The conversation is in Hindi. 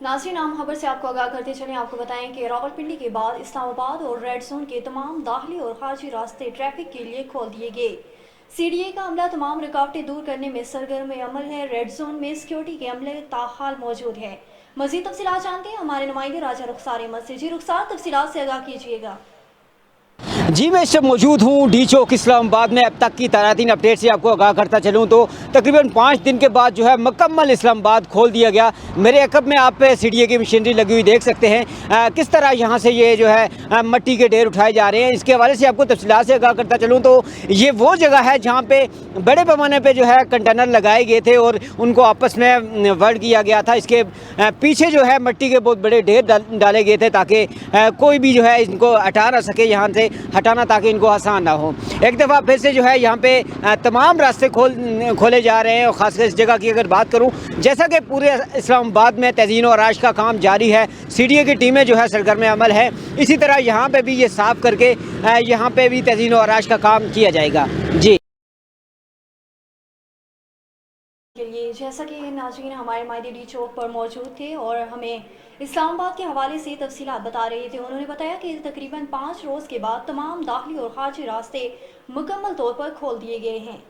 नाज़रीन, आम खबर से आपको आगाह करते चलें। आपको बताएं कि रावलपिंडी के बाद इस्लामाबाद और रेड जोन के तमाम दाखिली और खारजी रास्ते ट्रैफिक के लिए खोल दिए गए। सीडीए का अमला तमाम रुकावटें दूर करने में सरगर्म अमल है। रेड जोन में सिक्योरिटी के अमले ताहाल मौजूद है। मजीद तफसीलात जानते हैं हमारे नुमाइंदे राजा रुखसार अहमद से। जी रुखसार, तफसीलात से आगाह कीजिएगा। जी, मैं इस समय मौजूद हूँ डी चौक इस्लामाबाद में। अब तक की ताज़ा अपडेट से आपको आगाह करता चलूँ तो तकरीबन 5 दिन के बाद जो है मुकम्मल इस्लामाबाद खोल दिया गया। मेरे अकब में आप सीडीए की मशीनरी लगी हुई देख सकते हैं। किस तरह यहाँ से ये जो है मट्टी के ढेर उठाए जा रहे हैं। इसके हवाले से आपको तफसीलात से आगाह करता चलूँ तो ये वो जगह है जहाँ पे बड़े पैमाने पर जो है कंटेनर लगाए गए थे और उनको आपस में वर्ड किया गया था। इसके पीछे जो है मट्टी के बहुत बड़े ढेर डाले गए थे ताकि कोई भी जो है इनको हटा ना सके यहाँ से हटाना, ताकि इनको आसान ना हो। एक दफ़ा फिर से जो है यहाँ पे तमाम रास्ते खोले जा रहे हैं। और ख़ासकर इस जगह की अगर बात करूँ, जैसा कि पूरे इस्लामाबाद में तज़ीन और आराश का काम जारी है, सीडीए की टीमें जो है सरगर्म अमल है, इसी तरह यहाँ पे भी ये साफ़ करके यहाँ पे भी तज़ीन और आराश का काम किया जाएगा। जी, के लिए जैसा कि नाज़रीन हमारे मायदे डी चौक पर मौजूद थे और हमें इस्लामाबाद के हवाले से तफसीलात बता रहे थे। उन्होंने बताया कि तकरीबन 5 रोज़ के बाद तमाम दाखिली और खारजी रास्ते मुकम्मल तौर पर खोल दिए गए हैं।